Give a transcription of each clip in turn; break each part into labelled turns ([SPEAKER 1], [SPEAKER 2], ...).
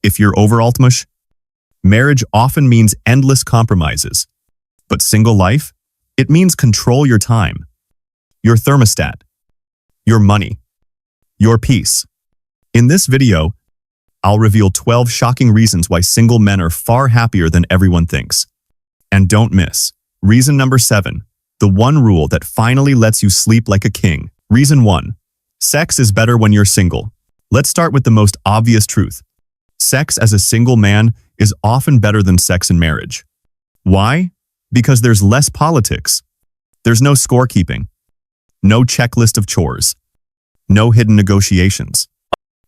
[SPEAKER 1] If you're overaltmush, marriage often means endless compromises. But single life? It means control your time, your thermostat, your money, your peace. In this video, I'll reveal 12 shocking reasons why single men are far happier than everyone thinks. And don't miss reason number 7, the one rule that finally lets you sleep like a king. Reason 1. Sex is better when you're single. Let's start with the most obvious truth. Sex as a single man is often better than sex in marriage. Why? Because there's less politics. There's no scorekeeping, no checklist of chores, no hidden negotiations.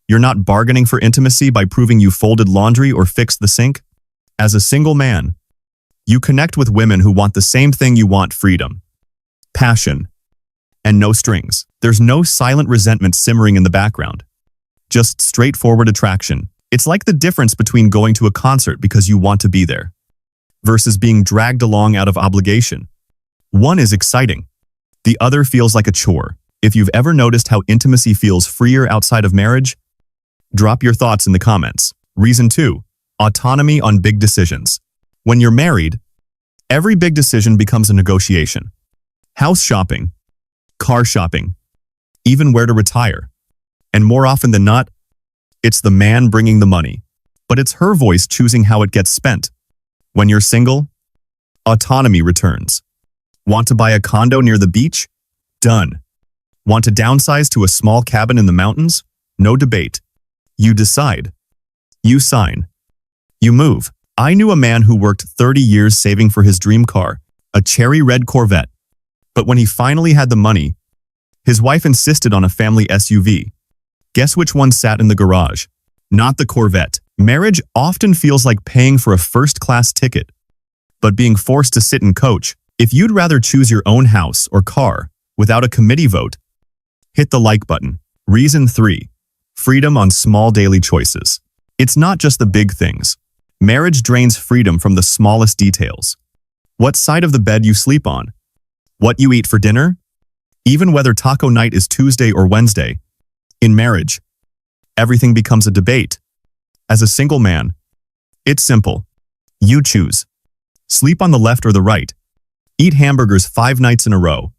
[SPEAKER 1] You're not bargaining for intimacy by proving you folded laundry or fixed the sink. As a single man, you connect with women who want the same thing you want: freedom, passion, and no strings. There's no silent resentment simmering in the background. Just straightforward attraction. It's like the difference between going to a concert because you want to be there versus being dragged along out of obligation. One is exciting. The other feels like a chore. If you've ever noticed how intimacy feels freer outside of marriage, drop your thoughts in the comments. Reason 2. Autonomy on big decisions. When you're married, every big decision becomes a negotiation. House shopping, car shopping, even where to retire. And more often than not, it's the man bringing the money, but it's her voice choosing how it gets spent. When you're single, autonomy returns. Want to buy a condo near the beach? Done. Want to downsize to a small cabin in the mountains? No debate. You decide. You sign. You move. I knew a man who worked 30 years saving for his dream car, a cherry red Corvette. But when he finally had the money, his wife insisted on a family SUV. Guess which one sat in the garage? Not the Corvette. Marriage often feels like paying for a first-class ticket, but being forced to sit in coach. If you'd rather choose your own house or car without a committee vote, hit the like button. Reason 3. Freedom on small daily choices. It's not just the big things. Marriage drains freedom from the smallest details. What side of the bed you sleep on, what you eat for dinner, even whether taco night is Tuesday or Wednesday. In marriage, everything becomes a debate. As a single man, it's simple. You choose. Sleep on the left or the right. Eat hamburgers 5 nights in a row.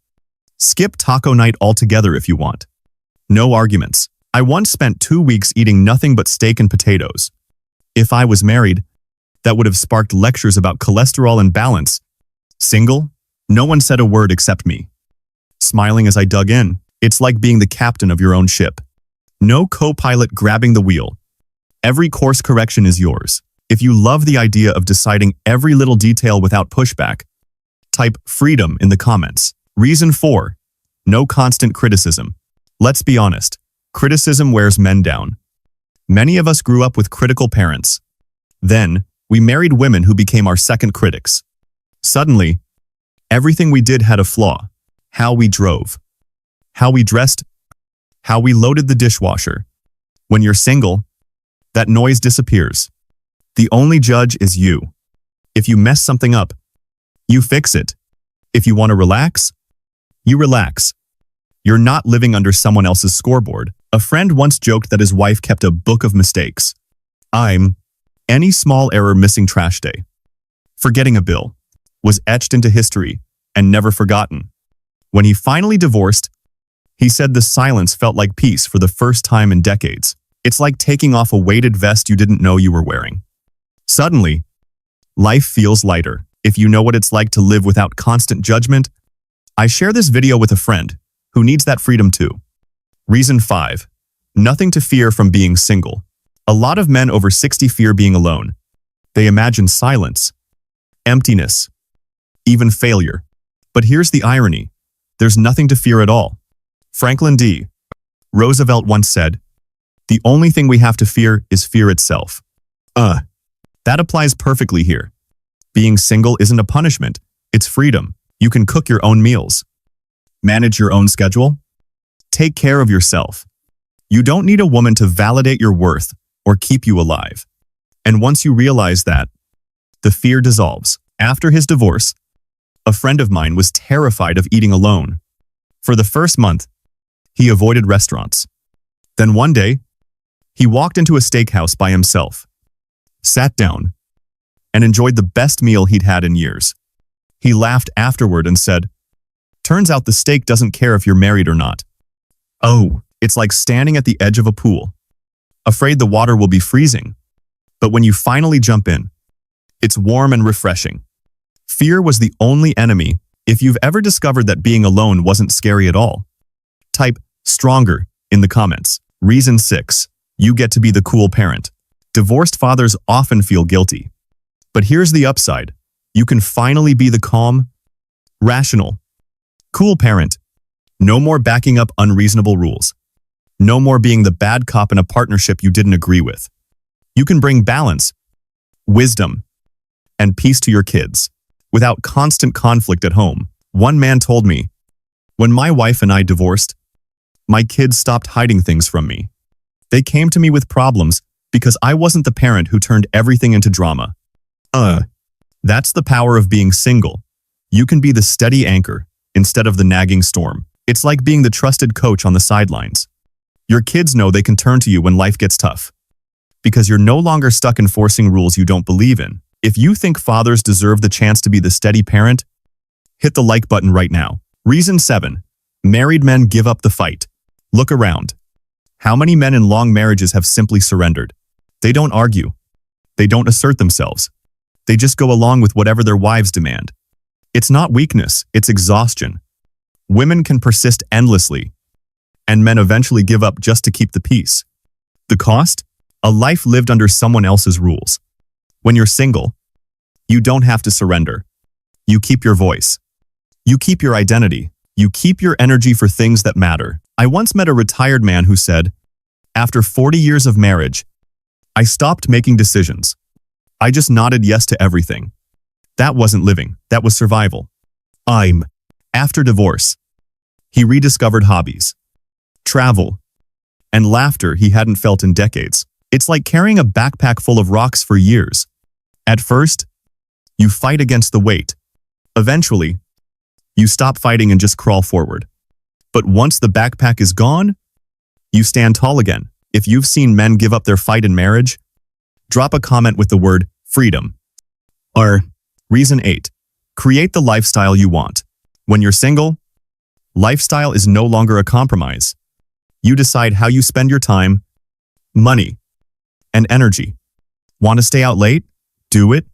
[SPEAKER 1] Skip taco night altogether if you want. No arguments. I once spent 2 weeks eating nothing but steak and potatoes. If I was married, that would have sparked lectures about cholesterol and balance. Single? No one said a word except me. Smiling as I dug in, it's like being the captain of your own ship. No co-pilot grabbing the wheel. Every course correction is yours. If you love the idea of deciding every little detail without pushback, type freedom in the comments. Reason 4. No constant criticism. Let's be honest, criticism wears men down. Many of us grew up with critical parents. Then, we married women who became our second critics. Suddenly, everything we did had a flaw. How we drove, how we dressed, how we loaded the dishwasher. When you're single, that noise disappears. The only judge is you. If you mess something up, you fix it. If you want to relax, you relax. You're not living under someone else's scoreboard. A friend once joked that his wife kept a book of mistakes. Any small error missing trash day, forgetting a bill, was etched into history and never forgotten. When he finally divorced, he said the silence felt like peace for the first time in decades. It's like taking off a weighted vest you didn't know you were wearing. Suddenly, life feels lighter. If you know what it's like to live without constant judgment, I share this video with a friend who needs that freedom too. Reason 5. Nothing to fear from being single. A lot of men over 60 fear being alone. They imagine silence, emptiness, even failure. But here's the irony. There's nothing to fear at all. Franklin D. Roosevelt once said, "The only thing we have to fear is fear itself." That applies perfectly here. Being single isn't a punishment, it's freedom. You can cook your own meals, manage your own schedule, take care of yourself. You don't need a woman to validate your worth or keep you alive. And once you realize that, the fear dissolves. After his divorce, a friend of mine was terrified of eating alone. For the first month, he avoided restaurants. Then one day, he walked into a steakhouse by himself. sat down, and enjoyed the best meal he'd had in years. He laughed afterward and said, "Turns out the steak doesn't care if you're married or not." Oh, it's like standing at the edge of a pool, afraid the water will be freezing. But when you finally jump in, it's warm and refreshing. Fear was the only enemy. If you've ever discovered that being alone wasn't scary at all, type "stronger" in the comments. Reason 6. You get to be the cool parent. Divorced fathers often feel guilty. But here's the upside. You can finally be the calm, rational, cool parent. No more backing up unreasonable rules. No more being the bad cop in a partnership you didn't agree with. You can bring balance, wisdom, and peace to your kids without constant conflict at home. One man told me, "When my wife and I divorced, my kids stopped hiding things from me. They came to me with problems because I wasn't the parent who turned everything into drama." That's the power of being single. You can be the steady anchor instead of the nagging storm. It's like being the trusted coach on the sidelines. Your kids know they can turn to you when life gets tough, because you're no longer stuck enforcing rules you don't believe in. If you think fathers deserve the chance to be the steady parent, hit the like button right now. Reason 7. Married men give up the fight. Look around. How many men in long marriages have simply surrendered? They don't argue. They don't assert themselves. They just go along with whatever their wives demand. It's not weakness, it's exhaustion. Women can persist endlessly, and men eventually give up just to keep the peace. The cost? A life lived under someone else's rules. When you're single, you don't have to surrender. You keep your voice. You keep your identity. You keep your energy for things that matter. I once met a retired man who said, "After 40 years of marriage, I stopped making decisions. I just nodded yes to everything." That wasn't living, that was survival. After divorce, he rediscovered hobbies, travel, and laughter he hadn't felt in decades. It's like carrying a backpack full of rocks for years. At first, you fight against the weight. Eventually, you stop fighting and just crawl forward. But once the backpack is gone, you stand tall again. If you've seen men give up their fight in marriage, drop a comment with the word freedom. Reason 8. Create the lifestyle you want. When you're single, lifestyle is no longer a compromise. You decide how you spend your time, money, and energy. Want to stay out late? Do it.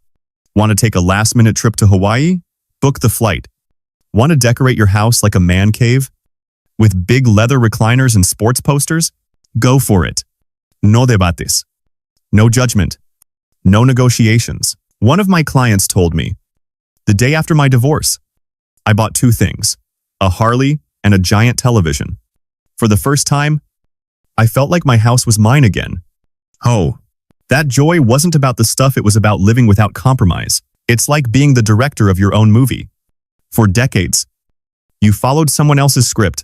[SPEAKER 1] Want to take a last-minute trip to Hawaii? Book the flight. Want to decorate your house like a man cave? With big leather recliners and sports posters? Go for it. No debates. No judgment. No negotiations. One of my clients told me, "The day after my divorce, I bought 2 things, a Harley and a giant television. For the first time, I felt like my house was mine again." Oh, that joy wasn't about the stuff, it was about living without compromise. It's like being the director of your own movie. For decades, you followed someone else's script.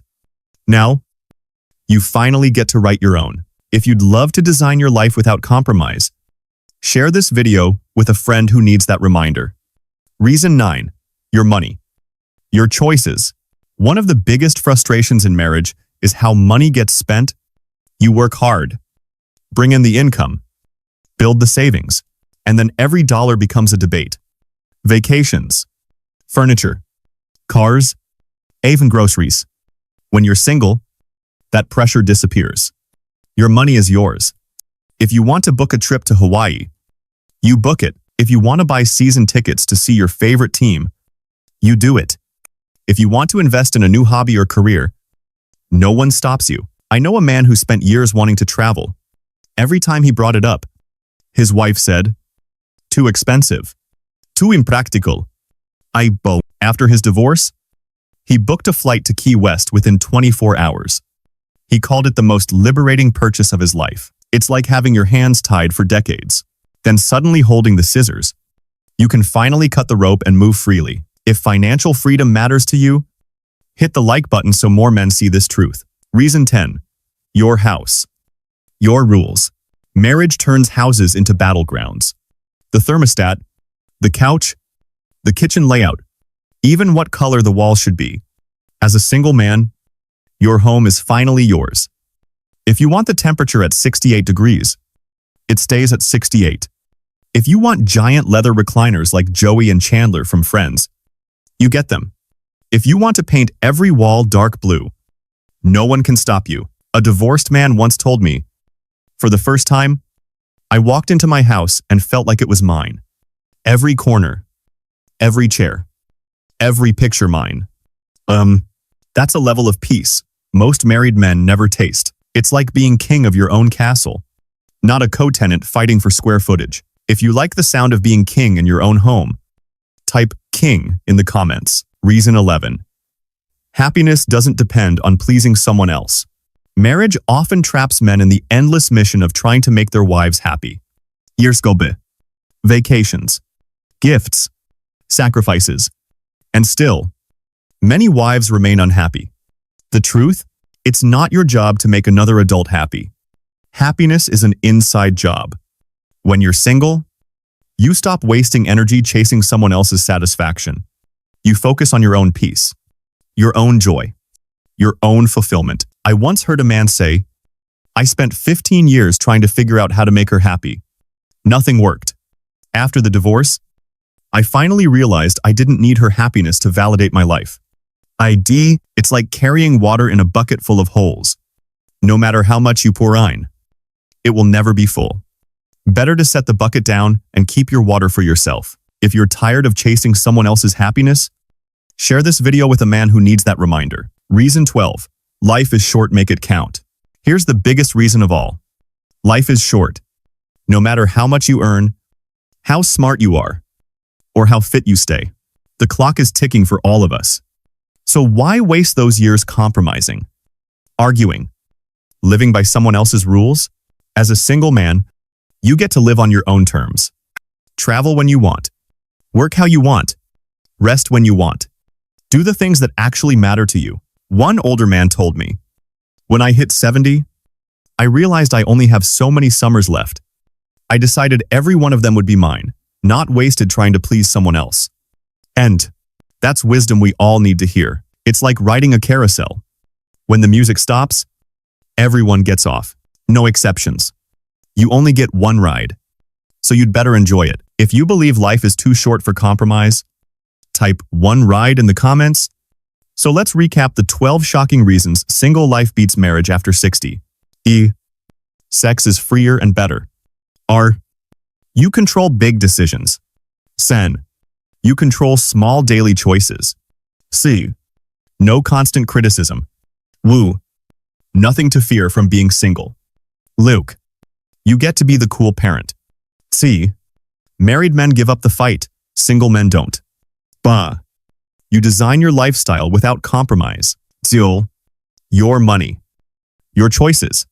[SPEAKER 1] Now, you finally get to write your own. If you'd love to design your life without compromise, share this video with a friend who needs that reminder. Reason 9. Your money. Your choices. One of the biggest frustrations in marriage is how money gets spent. You work hard, bring in the income, build the savings, and then every dollar becomes a debate. Vacations, furniture, cars, even groceries. When you're single, that pressure disappears. Your money is yours. If you want to book a trip to Hawaii, you book it. If you want to buy season tickets to see your favorite team, you do it. If you want to invest in a new hobby or career, no one stops you. I know a man who spent years wanting to travel. Every time he brought it up, his wife said, "Too expensive. Too impractical." After his divorce, he booked a flight to Key West within 24 hours. He called it the most liberating purchase of his life. It's like having your hands tied for decades, then suddenly holding the scissors. You can finally cut the rope and move freely. If financial freedom matters to you, hit the like button so more men see this truth. Reason 10. Your house. Your rules. Marriage turns houses into battlegrounds. The thermostat, the couch, the kitchen layout, even what color the walls should be. As a single man, your home is finally yours. If you want the temperature at 68 degrees, it stays at 68. If you want giant leather recliners like Joey and Chandler from Friends, you get them. If you want to paint every wall dark blue, no one can stop you. A divorced man once told me, for the first time, I walked into my house and felt like it was mine. Every corner, every chair, every picture mine. That's a level of peace most married men never taste. It's like being king of your own castle, not a co-tenant fighting for square footage. If you like the sound of being king in your own home, type king in the comments. Reason 11. Happiness doesn't depend on pleasing someone else. Marriage often traps men in the endless mission of trying to make their wives happy. Yearskobe, vacations, gifts, sacrifices, and still, many wives remain unhappy. The truth? It's not your job to make another adult happy. Happiness is an inside job. When you're single, you stop wasting energy chasing someone else's satisfaction. You focus on your own peace, your own joy, your own fulfillment. I once heard a man say, I spent 15 years trying to figure out how to make her happy. Nothing worked. After the divorce, I finally realized I didn't need her happiness to validate my life. It's like carrying water in a bucket full of holes. No matter how much you pour in, it will never be full. Better to set the bucket down and keep your water for yourself. If you're tired of chasing someone else's happiness, share this video with a man who needs that reminder. Reason 12. Life is short, make it count. Here's the biggest reason of all. Life is short. No matter how much you earn, how smart you are, or how fit you stay, the clock is ticking for all of us. So why waste those years compromising, arguing, living by someone else's rules? As a single man, you get to live on your own terms. Travel when you want. Work how you want. Rest when you want. Do the things that actually matter to you. One older man told me, when I hit 70, I realized I only have so many summers left. I decided every one of them would be mine, not wasted trying to please someone else. And that's wisdom we all need to hear. It's like riding a carousel. When the music stops, everyone gets off. No exceptions. You only get one ride, so you'd better enjoy it. If you believe life is too short for compromise, type one ride in the comments. So let's recap the 12 shocking reasons single life beats marriage after 60. E. Sex is freer and better. R. You control big decisions. Sen. You control small daily choices. C. No constant criticism. Woo. Nothing to fear from being single. Luke. You get to be the cool parent. C. Married men give up the fight. Single men don't. Ba. You design your lifestyle without compromise. Zil. Your money. Your choices.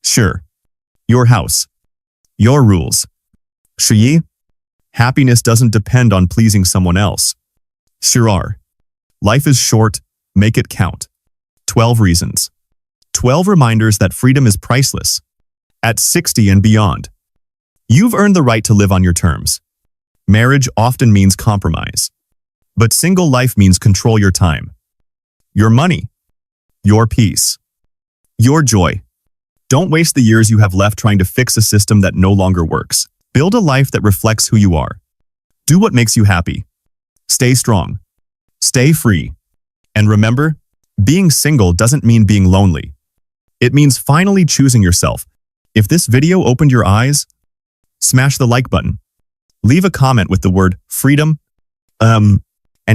[SPEAKER 1] Sure. Your house. Your rules. Shi. Happiness doesn't depend on pleasing someone else. Shirar. Life is short, make it count. 12 reasons. 12 reminders that freedom is priceless. At 60 and beyond, you've earned the right to live on your terms. Marriage often means compromise, but single life means control your time, your money, your peace, your joy. Don't waste the years you have left trying to fix a system that no longer works. Build a life that reflects who you are. Do what makes you happy. Stay strong. Stay free. And remember, being single doesn't mean being lonely. It means finally choosing yourself. If this video opened your eyes, smash the like button. Leave a comment with the word freedom, and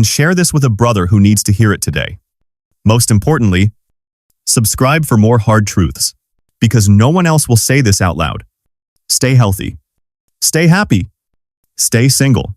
[SPEAKER 1] share this with a brother who needs to hear it today. Most importantly, subscribe for more hard truths, because no one else will say this out loud. Stay healthy. Stay happy. Stay single.